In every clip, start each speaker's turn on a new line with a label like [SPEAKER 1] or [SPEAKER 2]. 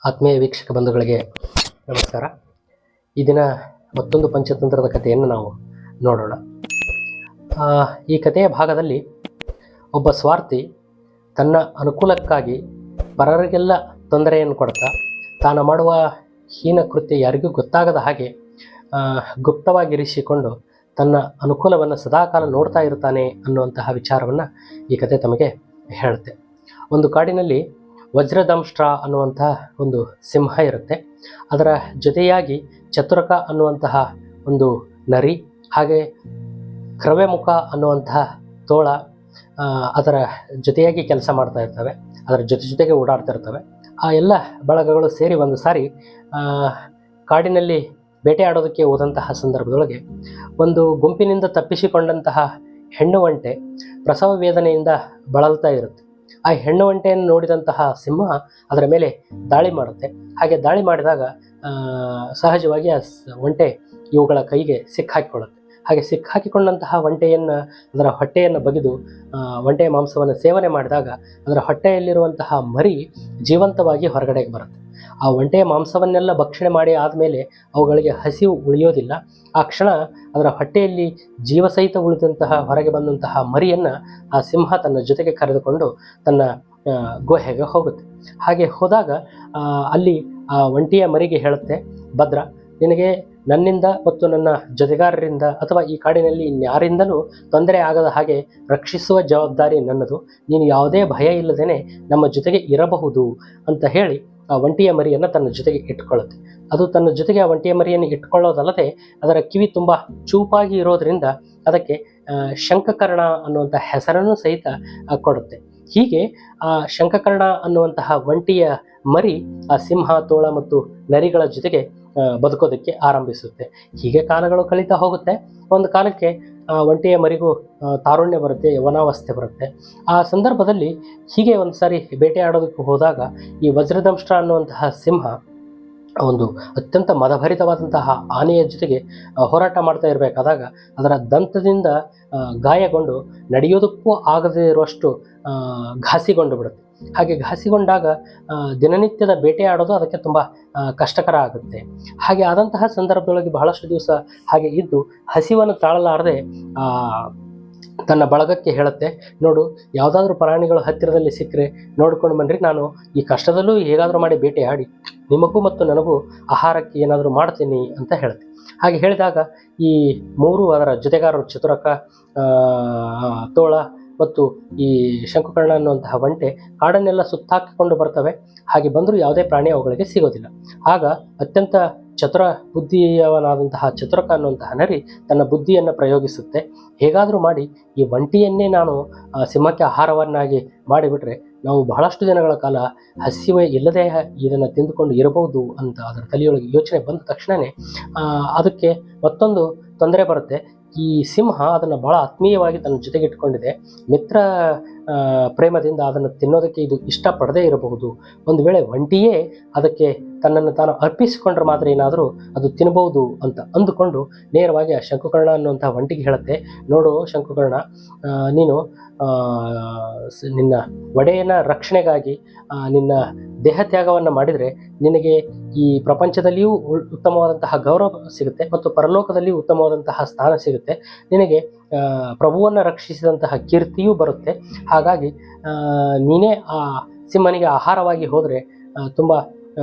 [SPEAKER 1] ಆತ್ಮೀಯ ವೀಕ್ಷಕ ಬಂಧುಗಳಿಗೆ ನಮಸ್ಕಾರ. ಈ ದಿನ ಮತ್ತೊಂದು ಪಂಚತಂತ್ರದ ಕಥೆಯನ್ನು ನಾವು ನೋಡೋಣ. ಈ ಕಥೆಯ ಭಾಗದಲ್ಲಿ ಒಬ್ಬ ಸ್ವಾರ್ಥಿ ತನ್ನ ಅನುಕೂಲಕ್ಕಾಗಿ ಪರರಿಗೆಲ್ಲ ತೊಂದರೆಯನ್ನು ಕೊಡ್ತಾ ತಾನು ಮಾಡುವ ಹೀನ ಕೃತ್ಯ ಯಾರಿಗೂ ಗೊತ್ತಾಗದ ಹಾಗೆ ಗುಪ್ತವಾಗಿರಿಸಿಕೊಂಡು ತನ್ನ ಅನುಕೂಲವನ್ನು ಸದಾಕಾಲ ನೋಡ್ತಾ ಇರ್ತಾನೆ ಅನ್ನುವಂತಹ ವಿಚಾರವನ್ನು ಈ ಕಥೆ ತಮಗೆ ಹೇಳುತ್ತೆ. ಒಂದು ಕಾಡಿನಲ್ಲಿ ವಜ್ರದಂಷ್ಟ್ರ ಅನ್ನುವಂತಹ ಒಂದು ಸಿಂಹ ಇರುತ್ತೆ. ಅದರ ಜೊತೆಯಾಗಿ ಚತುರಕ ಅನ್ನುವಂತಹ ಒಂದು ನರಿ, ಹಾಗೆ ಕ್ರವೆಮುಖ ಅನ್ನುವಂತಹ ತೋಳ ಅದರ ಜೊತೆಯಾಗಿ ಕೆಲಸ ಮಾಡ್ತಾ ಇರ್ತವೆ, ಅದರ ಜೊತೆಗೆ ಓಡಾಡ್ತಾ ಇರ್ತವೆ. ಆ ಎಲ್ಲ ಬಳಗಗಳು ಸೇರಿ ಒಂದು ಸಾರಿ ಕಾಡಿನಲ್ಲಿ ಬೇಟೆಯಾಡೋದಕ್ಕೆ ಹೋದಂತಹ ಸಂದರ್ಭದೊಳಗೆ ಒಂದು ಗುಂಪಿನಿಂದ ತಪ್ಪಿಸಿಕೊಂಡಂತಹ ಹೆಣ್ಣು ಒಂಟೆ ಪ್ರಸವ ವೇದನೆಯಿಂದ ಬಳಲ್ತಾ ಇರುತ್ತೆ. ಆ ಹೆಣ್ಣು ಒಂಟೆಯನ್ನು ನೋಡಿದಂತಹ ಸಿಂಹ ಅದರ ಮೇಲೆ ದಾಳಿ ಮಾಡುತ್ತೆ. ಹಾಗೆ ದಾಳಿ ಮಾಡಿದಾಗ ಸಹಜವಾಗಿ ಆ ಒಂಟೆ ಇವುಗಳ ಕೈಗೆ ಸಿಕ್ಕಾಕಿಕೊಳ್ಳುತ್ತೆ. ಹಾಗೆ ಸಿಕ್ಕಾಕಿಕೊಂಡಂತಹ ಒಂಟೆಯನ್ನು, ಅದರ ಹೊಟ್ಟೆಯನ್ನು ಬಗೆದು ಒಂಟೆಯ ಮಾಂಸವನ್ನು ಸೇವನೆ ಮಾಡಿದಾಗ ಅದರ ಹೊಟ್ಟೆಯಲ್ಲಿರುವಂತಹ ಮರಿ ಜೀವಂತವಾಗಿ ಹೊರಗಡೆಗೆ ಬರುತ್ತೆ. ಆ ಒಂಟೆಯ ಮಾಂಸವನ್ನೆಲ್ಲ ಭಕ್ಷಣೆ ಮಾಡಿ ಆದಮೇಲೆ ಅವುಗಳಿಗೆ ಹಸಿವು ಉಳಿಯೋದಿಲ್ಲ. ಆ ಕ್ಷಣ ಅದರ ಹೊಟ್ಟೆಯಲ್ಲಿ ಜೀವಸಹಿತ ಉಳಿದಂತಹ ಹೊರಗೆ ಬಂದಂತಹ ಮರಿಯನ್ನು ಆ ಸಿಂಹ ತನ್ನ ಜೊತೆಗೆ ಕರೆದುಕೊಂಡು ತನ್ನ ಗುಹೆಗೆ ಹೋಗುತ್ತೆ. ಹಾಗೆ ಹೋದಾಗ ಅಲ್ಲಿ ಆ ಒಂಟೆಯ ಮರಿಗೆ ಹೇಳುತ್ತೆ, ಭದ್ರ, ನಿನಗೆ ನನ್ನಿಂದ ಮತ್ತು ನನ್ನ ಜೊತೆಗಾರರಿಂದ ಅಥವಾ ಈ ಕಾಡಿನಲ್ಲಿ ಇನ್ಯಾರಿಂದಲೂ ತೊಂದರೆ ಆಗದ ಹಾಗೆ ರಕ್ಷಿಸುವ ಜವಾಬ್ದಾರಿ ನನ್ನದು. ನೀನು ಯಾವುದೇ ಭಯ ಇಲ್ಲದೇನೆ ನಮ್ಮ ಜೊತೆಗೆ ಇರಬಹುದು ಅಂತ ಹೇಳಿ ಆ ಒಂಟೆಯ ಮರಿಯನ್ನು ತನ್ನ ಜೊತೆಗೆ ಇಟ್ಕೊಳ್ಳುತ್ತೆ. ಅದು ತನ್ನ ಜೊತೆಗೆ ಆ ಒಂಟೆಯ ಮರಿಯನ್ನು ಇಟ್ಕೊಳ್ಳೋದಲ್ಲದೆ ಅದರ ಕಿವಿ ತುಂಬ ಚೂಪಾಗಿ ಇರೋದರಿಂದ ಅದಕ್ಕೆ ಶಂಖಕರ್ಣ ಅನ್ನುವಂಥ ಹೆಸರನ್ನು ಸಹಿತ ಕೊಡುತ್ತೆ. ಹೀಗೆ ಆ ಶಂಖಕರ್ಣ ಅನ್ನುವಂತಹ ಒಂಟೆಯ ಮರಿ ಆ ಸಿಂಹ, ತೋಳ ಮತ್ತು ನರಿಗಳ ಜೊತೆಗೆ ಬದುಕೋದಕ್ಕೆ ಆರಂಭಿಸುತ್ತೆ. ಹೀಗೆ ಕಾಲಗಳು ಕಳೀತಾ ಹೋಗುತ್ತೆ. ಒಂದು ಕಾಲಕ್ಕೆ ಒಂಟೆಯ ಮರಿಗೂ ತಾರುಣ್ಯ ಬರುತ್ತೆ, ಯವನಾವಸ್ಥೆ ಬರುತ್ತೆ. ಆ ಸಂದರ್ಭದಲ್ಲಿ ಹೀಗೆ ಒಂದು ಸಾರಿ ಬೇಟೆಯಾಡೋದಕ್ಕೆ ಹೋದಾಗ ಈ ವಜ್ರದಂಷ್ಟ್ರ ಅನ್ನುವಂತಹ ಸಿಂಹ ಒಂದು ಅತ್ಯಂತ ಮದಭರಿತವಾದಂತಹ ಆನೆಯ ಜೊತೆಗೆ ಹೋರಾಟ ಮಾಡ್ತಾ ಇರಬೇಕಾದಾಗ ಅದರ ದಂತದಿಂದ ಗಾಯಗೊಂಡು ನಡೆಯೋದಕ್ಕೂ ಆಗದೇ ಇರುವಷ್ಟು ಘಾಸಿಗೊಂಡು ಬಿಡುತ್ತೆ. ಹಾಗೆ ಘಾಸಿಗೊಂಡಾಗ ದಿನನಿತ್ಯದ ಬೇಟೆ ಆಡೋದು ಅದಕ್ಕೆ ತುಂಬ ಕಷ್ಟಕರ ಆಗುತ್ತೆ. ಹಾಗೆ ಆದಂತಹ ಸಂದರ್ಭದೊಳಗೆ ಬಹಳಷ್ಟು ದಿವಸ ಹಾಗೆ ಇದ್ದು ಹಸಿವನ್ನು ತಾಳಲಾರದೆ ತನ್ನ ಬಳಗಕ್ಕೆ ಹೇಳುತ್ತೆ, ನೋಡು, ಯಾವುದಾದ್ರೂ ಪ್ರಾಣಿಗಳು ಹತ್ತಿರದಲ್ಲಿ ಸಿಕ್ಕರೆ ನೋಡ್ಕೊಂಡು ಬನ್ನಿರಿ, ನಾನು ಈ ಕಷ್ಟದಲ್ಲೂ ಹೇಗಾದರೂ ಮಾಡಿ ಬೇಟೆ ಆಡಿ ನಿಮಗೂ ಮತ್ತು ನನಗೂ ಆಹಾರಕ್ಕೆ ಏನಾದರೂ ಮಾಡ್ತೀನಿ ಅಂತ ಹೇಳುತ್ತೆ. ಹಾಗೆ ಹೇಳಿದಾಗ ಈ ಮೂರು ಅದರ ಜೊತೆಗಾರರು ಚತುರಕ, ತೋಳ ಮತ್ತು ಈ ಶಂಖಕರ್ಣ ಅನ್ನುವಂತಹ ಒಂಟೆ ಕಾಡನ್ನೆಲ್ಲ ಸುತ್ತಾಕಿಕೊಂಡು ಬರ್ತವೆ. ಹಾಗೆ ಬಂದರೂ ಯಾವುದೇ ಪ್ರಾಣಿ ಅವುಗಳಿಗೆ ಸಿಗೋದಿಲ್ಲ. ಆಗ ಅತ್ಯಂತ ಚತುರ ಬುದ್ಧಿಯವನಾದಂತಹ ಚತುರಕ ಅನ್ನುವಂತಹ ನರಿ ತನ್ನ ಬುದ್ಧಿಯನ್ನು ಪ್ರಯೋಗಿಸುತ್ತೆ. ಹೇಗಾದರೂ ಮಾಡಿ ಈ ಒಂಟಿಯನ್ನೇ ನಾನು ಸಿಂಹಕ್ಕೆ ಆಹಾರವನ್ನಾಗಿ ಮಾಡಿಬಿಟ್ರೆ ನಾವು ಬಹಳಷ್ಟು ದಿನಗಳ ಕಾಲ ಹಸಿವೆ ಇಲ್ಲದೆ ಇದನ್ನು ತಿಂದುಕೊಂಡು ಇರಬಹುದು ಅಂತ ಅದರ ತಲೆಯೊಳಗೆ ಯೋಚನೆ ಬಂದ ತಕ್ಷಣವೇ ಅದಕ್ಕೆ ಮತ್ತೊಂದು ತೊಂದರೆ ಬರುತ್ತೆ. ಈ ಸಿಂಹ ಅದನ್ನು ಬಹಳ ಆತ್ಮೀಯವಾಗಿ ತನ್ನ ಜೊತೆಗೆ ಇಟ್ಕೊಂಡಿದೆ. ಮಿತ್ರ ಪ್ರೇಮದಿಂದ ಅದನ್ನು ತಿನ್ನೋದಕ್ಕೆ ಇದು ಇಷ್ಟಪಡದೇ ಇರಬಹುದು. ಒಂದು ವೇಳೆ ಒಂಟಿಯೇ ಅದಕ್ಕೆ ತನ್ನನ್ನು ತಾನು ಅರ್ಪಿಸಿಕೊಂಡ್ರೆ ಮಾತ್ರ ಏನಾದರೂ ಅದು ತಿನ್ಬೋದು ಅಂತ ಅಂದುಕೊಂಡು ನೇರವಾಗಿ ಆ ಶಂಖಕರ್ಣ ಅನ್ನುವಂಥ ಒಂಟಿಗೆ ಹೇಳುತ್ತೆ, ನೋಡು ಶಂಖಕರ್ಣ, ನೀನು ನಿನ್ನ ಒಡೆಯನ ರಕ್ಷಣೆಗಾಗಿ ನಿನ್ನ ದೇಹ ತ್ಯಾಗವನ್ನು ಮಾಡಿದರೆ ನಿನಗೆ ಈ ಪ್ರಪಂಚದಲ್ಲಿಯೂ ಉತ್ತಮವಾದಂತಹ ಗೌರವ ಸಿಗುತ್ತೆ ಮತ್ತು ಪರಲೋಕದಲ್ಲಿಯೂ ಉತ್ತಮವಾದಂತಹ ಸ್ಥಾನ ಸಿಗುತ್ತೆ. ನಿನಗೆ ಪ್ರಭುವನ್ನು ರಕ್ಷಿಸಿದಂತಹ ಕೀರ್ತಿಯೂ ಬರುತ್ತೆ. ಹಾಗಾಗಿ ನೀನೇ ಆ ಸಿಂಹನಿಗೆ ಆಹಾರವಾಗಿ ಹೋದರೆ ತುಂಬ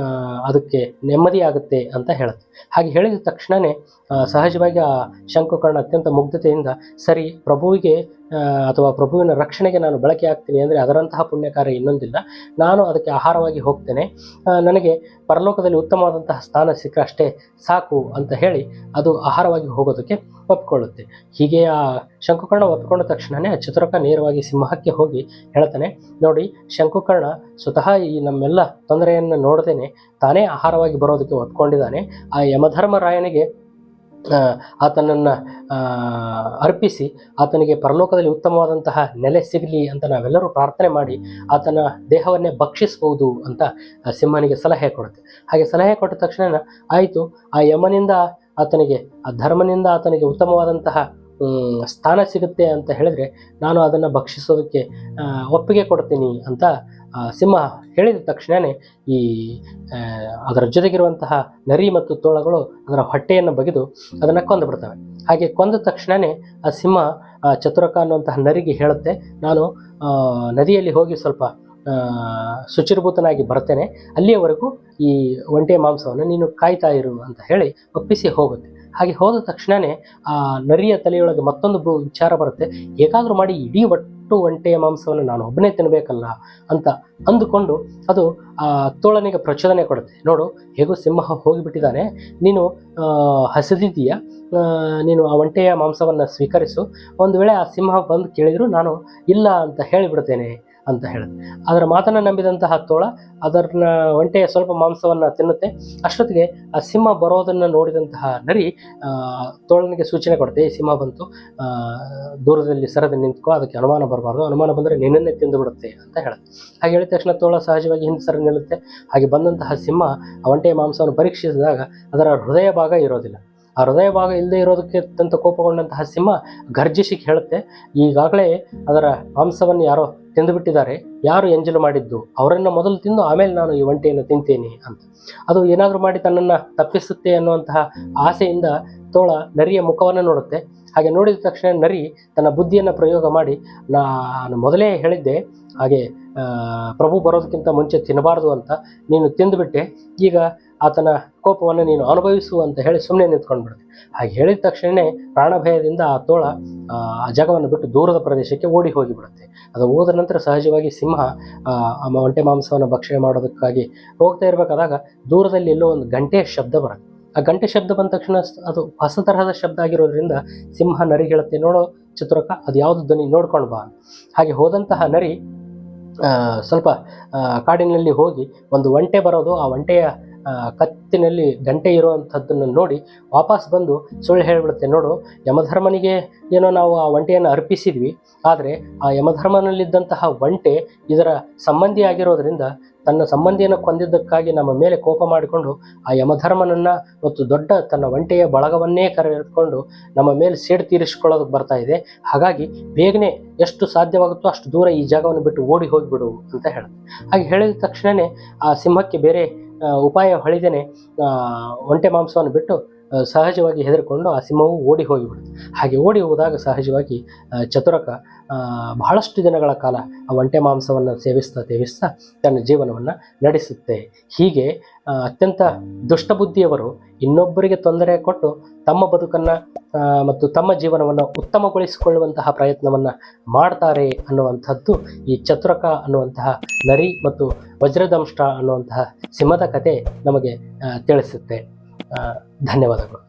[SPEAKER 1] ಅದಕ್ಕೆ ನೆಮ್ಮದಿಯಾಗುತ್ತೆ ಅಂತ ಹೇಳುತ್ತೆ. ಹಾಗೆ ಹೇಳಿದ ತಕ್ಷಣವೇ ಸಹಜವಾಗಿ ಆ ಶಂಖಕರ್ಣ ಅತ್ಯಂತ ಮುಗ್ಧತೆಯಿಂದ, ಸರಿ, ಪ್ರಭುವಿಗೆ ಅಥವಾ ಪ್ರಭುವಿನ ರಕ್ಷಣೆಗೆ ನಾನು ಬಳಕೆ ಆಗ್ತೀನಿ ಅಂದರೆ ಅದರಂತಹ ಪುಣ್ಯ ಕಾರ್ಯ ಇನ್ನೊಂದಿಲ್ಲ, ನಾನು ಅದಕ್ಕೆ ಆಹಾರವಾಗಿ ಹೋಗ್ತೇನೆ, ನನಗೆ ಪರಲೋಕದಲ್ಲಿ ಉತ್ತಮವಾದಂತಹ ಸ್ಥಾನ ಸಿಕ್ಕರೆ ಅಷ್ಟೇ ಸಾಕು ಅಂತ ಹೇಳಿ ಅದು ಆಹಾರವಾಗಿ ಹೋಗೋದಕ್ಕೆ ಒಪ್ಕೊಳ್ಳುತ್ತೆ. ಹೀಗೆ ಆ ಶಂಖಕರ್ಣ ಒಪ್ಪಿಕೊಂಡ ತಕ್ಷಣವೇ ಆ ಚತುರಕ ನೇರವಾಗಿ ಸಿಂಹಕ್ಕೆ ಹೋಗಿ ಹೇಳ್ತಾನೆ, ನೋಡಿ, ಶಂಖಕರ್ಣ ಸ್ವತಃ ಈ ನಮ್ಮೆಲ್ಲ ತೊಂದರೆಯನ್ನು ನೋಡದೇನೆ ತಾನೇ ಆಹಾರವಾಗಿ ಬರೋದಕ್ಕೆ ಒಪ್ಕೊಂಡಿದ್ದಾನೆ. ಆ ಯಮಧರ್ಮರಾಯನಿಗೆ ಆತನನ್ನು ಅರ್ಪಿಸಿ ಆತನಿಗೆ ಪರಲೋಕದಲ್ಲಿ ಉತ್ತಮವಾದಂತಹ ನೆಲೆ ಸಿಗಲಿ ಅಂತ ನಾವೆಲ್ಲರೂ ಪ್ರಾರ್ಥನೆ ಮಾಡಿ ಆತನ ದೇಹವನ್ನೇ ಭಕ್ಷಿಸ್ಬೋದು ಅಂತ ಸಿಂಹನಿಗೆ ಸಲಹೆ ಕೊಡುತ್ತೆ. ಹಾಗೆ ಸಲಹೆ ಕೊಟ್ಟ ತಕ್ಷಣ ಆಯಿತು, ಆ ಯಮನಿಂದ ಆತನಿಗೆ, ಆ ಧರ್ಮನಿಂದ ಆತನಿಗೆ ಉತ್ತಮವಾದಂತಹ ಸ್ಥಾನ ಸಿಗುತ್ತೆ ಅಂತ ಹೇಳಿದರೆ ನಾನು ಅದನ್ನು ಭಕ್ಷಿಸೋದಕ್ಕೆ ಒಪ್ಪಿಗೆ ಕೊಡ್ತೀನಿ ಅಂತ ಸಿಂಹ ಹೇಳಿದ ತಕ್ಷಣವೇ ಈ ಅದರ ಜೊತೆಗಿರುವಂತಹ ನರಿ ಮತ್ತು ತೋಳಗಳು ಅದರ ಹೊಟ್ಟೆಯನ್ನು ಬಗೆದು ಅದನ್ನು ಕೊಂದು ಬಿಡ್ತವೆ. ಹಾಗೆ ಕೊಂದ ತಕ್ಷಣವೇ ಆ ಸಿಂಹ ಚತುರಕ ಅನ್ನುವಂತಹ ನರಿಗೆ ಹೇಳುತ್ತೆ, ನಾನು ನದಿಯಲ್ಲಿ ಹೋಗಿ ಸ್ವಲ್ಪ ಶುಚಿರ್ಭೂತನಾಗಿ ಬರ್ತೇನೆ, ಅಲ್ಲಿಯವರೆಗೂ ಈ ಒಂಟೆ ಮಾಂಸವನ್ನು ನೀನು ಕಾಯ್ತಾ ಇರು ಅಂತ ಹೇಳಿ ಒಪ್ಪಿಸಿ ಹೋಗುತ್ತೆ. ಹಾಗೆ ಹೋದ ತಕ್ಷಣವೇ ಆ ನರಿಯ ತಲೆಯೊಳಗೆ ಮತ್ತೊಂದು ವಿಚಾರ ಬರುತ್ತೆ, ಹೇಗಾದರೂ ಮಾಡಿ ಇಡೀ ಒಟ್ಟು ಒಂಟೆಯ ಮಾಂಸವನ್ನು ನಾನು ಒಬ್ಬನೇ ತಿನ್ನಬೇಕಲ್ಲ ಅಂತ ಅಂದುಕೊಂಡು ಅದು ಆ ತೋಳನಿಗೆ ಪ್ರಚೋದನೆ ಕೊಡುತ್ತೆ. ನೋಡು, ಹೇಗೋ ಸಿಂಹ ಹೋಗಿಬಿಟ್ಟಿದ್ದಾನೆ, ನೀನು ಹಸಿದಿದ್ದೀಯಾ, ನೀನು ಆ ಒಂಟೆಯ ಮಾಂಸವನ್ನು ಸ್ವೀಕರಿಸು, ಒಂದು ವೇಳೆ ಆ ಸಿಂಹ ಬಂದು ಕೇಳಿದರೂ ನಾನು ಇಲ್ಲ ಅಂತ ಹೇಳಿಬಿಡ್ತೇನೆ ಅಂತ ಹೇಳುತ್ತೆ. ಅದರ ಮಾತನ್ನು ನಂಬಿದಂತಹ ತೋಳ ಅದರ ಒಂಟೆಯ ಸ್ವಲ್ಪ ಮಾಂಸವನ್ನು ತಿನ್ನುತ್ತೆ. ಅಷ್ಟೊತ್ತಿಗೆ ಆ ಸಿಂಹ ಬರೋದನ್ನು ನೋಡಿದಂತಹ ನರಿ ತೋಳನಿಗೆ ಸೂಚನೆ ಕೊಡುತ್ತೆ, ಈ ಸಿಂಹ ಬಂತು, ದೂರದಲ್ಲಿ ಸರದಿ ನಿಂತ್ಕೋ, ಅದಕ್ಕೆ ಅನುಮಾನ ಬರಬಾರ್ದು, ಅನುಮಾನ ಬಂದರೆ ನಿನ್ನನ್ನೇ ತಿಂದು ಬಿಡುತ್ತೆ ಅಂತ ಹೇಳುತ್ತೆ. ಹಾಗೆ ಹೇಳಿದ ತಕ್ಷಣ ತೋಳ ಸಹಜವಾಗಿ ಹಿಂದೆ ಸರದಿ ನಿಲ್ಲುತ್ತೆ. ಹಾಗೆ ಬಂದಂತಹ ಸಿಂಹ ಆ ಒಂಟೆಯ ಮಾಂಸವನ್ನು ಪರೀಕ್ಷಿಸಿದಾಗ ಅದರ ಹೃದಯ ಭಾಗ ಇರೋದಿಲ್ಲ. ಆ ಹೃದಯ ಭಾಗ ಇಲ್ಲದೆ ಇರೋದಕ್ಕೆ ಅತ್ಯಂತ ಕೋಪಗೊಂಡಂತಹ ಸಿಂಹ ಗರ್ಜಿಸಿ ಹೇಳುತ್ತೆ, ಈಗಾಗಲೇ ಅದರ ಮಾಂಸವನ್ನು ಯಾರೋ ತಿಂದುಬಿಟ್ಟಿದ್ದಾರೆ, ಯಾರು ಎಂಜಲು ಮಾಡಿದ್ದು, ಅವರನ್ನು ಮೊದಲು ತಿಂದು ಆಮೇಲೆ ನಾನು ಈ ಒಂಟೆಯನ್ನು ತಿಂತೇನೆ ಅಂತ. ಅದು ಏನಾದರೂ ಮಾಡಿ ತನ್ನನ್ನು ತಪ್ಪಿಸುತ್ತೆ ಅನ್ನುವಂತಹ ಆಸೆಯಿಂದ ತೋಳ ನರಿಯ ಮುಖವನ್ನು ನೋಡುತ್ತೆ. ಹಾಗೆ ನೋಡಿದ ತಕ್ಷಣ ನರಿ ತನ್ನ ಬುದ್ಧಿಯನ್ನು ಪ್ರಯೋಗ ಮಾಡಿ, ನಾನು ಮೊದಲೇ ಹೇಳಿದ್ದೆ ಹಾಗೆ ಪ್ರಭು ಬರೋದಕ್ಕಿಂತ ಮುಂಚೆ ತಿನ್ನಬಾರ್ದು ಅಂತ, ನೀನು ತಿಂದುಬಿಟ್ಟೆ, ಈಗ ಆತನ ಕೋಪವನ್ನು ನೀನು ಅನುಭವಿಸು ಅಂತ ಹೇಳಿ ಸುಮ್ಮನೆ ನಿಂತ್ಕೊಂಡ್ಬಿಡುತ್ತೆ. ಹಾಗೆ ಹೇಳಿದ ತಕ್ಷಣವೇ ಪ್ರಾಣಭಯದಿಂದ ಆ ತೋಳ ಆ ಜಾಗವನ್ನು ಬಿಟ್ಟು ದೂರದ ಪ್ರದೇಶಕ್ಕೆ ಓಡಿ ಹೋಗಿಬಿಡುತ್ತೆ. ಅದು ಹೋದ ನಂತರ ಸಹಜವಾಗಿ ಸಿಂಹ ಒಂಟೆ ಮಾಂಸವನ್ನು ಭಕ್ಷಣೆ ಮಾಡೋದಕ್ಕಾಗಿ ಹೋಗ್ತಾ ಇರಬೇಕಾದಾಗ ದೂರದಲ್ಲಿ ಎಲ್ಲೋ ಒಂದು ಗಂಟೆಯ ಶಬ್ದ ಬರುತ್ತೆ. ಆ ಗಂಟೆ ಶಬ್ದ ಬಂದ ತಕ್ಷಣ ಅದು ಹೊಸ ತರಹದ ಶಬ್ದ ಆಗಿರೋದ್ರಿಂದ ಸಿಂಹ ನರಿ ಹೇಳುತ್ತೆ, ನೋಡೋ ಚತುರಕ, ಅದು ಯಾವುದು ಧ್ವನಿ ನೋಡ್ಕೊಂಡು ಬಾ. ಹಾಗೆ ಹೋದಂತಹ ನರಿ ಸ್ವಲ್ಪ ಕಾಡಿನಲ್ಲಿ ಹೋಗಿ ಒಂದು ಒಂಟೆ ಬರೋದು, ಆ ಒಂಟೆಯ ಕತ್ತಿನಲ್ಲಿ ಗಂಟೆ ಇರುವಂಥದ್ದನ್ನು ನೋಡಿ ವಾಪಸ್ ಬಂದು ಸುಳ್ಳು ಹೇಳಿಬಿಡುತ್ತೆ, ನೋಡು, ಯಮಧರ್ಮನಿಗೆ ಏನೋ ನಾವು ಆ ಒಂಟೆಯನ್ನು ಅರ್ಪಿಸಿದ್ವಿ, ಆದರೆ ಆ ಯಮಧರ್ಮನಲ್ಲಿದ್ದಂತಹ ಒಂಟೆ ಇದರ ಸಂಬಂಧಿ ಆಗಿರೋದ್ರಿಂದ ತನ್ನ ಸಂಬಂಧಿಯನ್ನು ಕೊಂದಿದ್ದಕ್ಕಾಗಿ ನಮ್ಮ ಮೇಲೆ ಕೋಪ ಮಾಡಿಕೊಂಡು ಆ ಯಮಧರ್ಮನನ್ನು ಮತ್ತು ದೊಡ್ಡ ತನ್ನ ಒಂಟೆಯ ಬಳಗವನ್ನೇ ಕರೆದುಕೊಂಡು ನಮ್ಮ ಮೇಲೆ ಸೇಡು ತೀರಿಸಿಕೊಳ್ಳೋದಕ್ಕೆ ಬರ್ತಾ ಇದೆ. ಹಾಗಾಗಿ ಬೇಗನೆ ಎಷ್ಟು ಸಾಧ್ಯವಾಗುತ್ತೋ ಅಷ್ಟು ದೂರ ಈ ಜಾಗವನ್ನು ಬಿಟ್ಟು ಓಡಿ ಹೋಗಿಬಿಡು ಅಂತ ಹೇಳುತ್ತೆ. ಹಾಗೆ ಹೇಳಿದ ತಕ್ಷಣವೇ ಆ ಸಿಂಹಕ್ಕೆ ಬೇರೆ ಉಪಾಯ ಹೊಳಿದೇನೆ ಒಂಟೆ ಮಾಂಸವನ್ನು ಬಿಟ್ಟು ಸಹಜವಾಗಿ ಹೆದರಿಕೊಂಡು ಆ ಸಿಂಹವು ಓಡಿ ಹೋಗಿಬಿಡುತ್ತೆ. ಹಾಗೆ ಓಡಿ ಹೋದಾಗ ಸಹಜವಾಗಿ ಚತುರಕ ಬಹಳಷ್ಟು ದಿನಗಳ ಕಾಲ ಆ ಒಂಟೆ ಮಾಂಸವನ್ನು ಸೇವಿಸ್ತಾ ತನ್ನ ಜೀವನವನ್ನು ನಡೆಸುತ್ತೆ. ಹೀಗೆ ಅತ್ಯಂತ ದುಷ್ಟಬುದ್ಧಿಯವರು ಇನ್ನೊಬ್ಬರಿಗೆ ತೊಂದರೆ ಕೊಟ್ಟು ತಮ್ಮ ಬದುಕನ್ನು ಮತ್ತು ತಮ್ಮ ಜೀವನವನ್ನು ಉತ್ತಮಗೊಳಿಸಿಕೊಳ್ಳುವಂತಹ ಪ್ರಯತ್ನವನ್ನು ಮಾಡ್ತಾರೆ ಅನ್ನುವಂಥದ್ದು ಈ ಚತುರಕ ಅನ್ನುವಂತಹ ನರಿ ಮತ್ತು ವಜ್ರದಂಷ್ಟ ಅನ್ನುವಂತಹ ಸಿಂಹದ ಕತೆ ನಮಗೆ ತಿಳಿಸುತ್ತೆ. ಧನ್ಯವಾದಗಳು.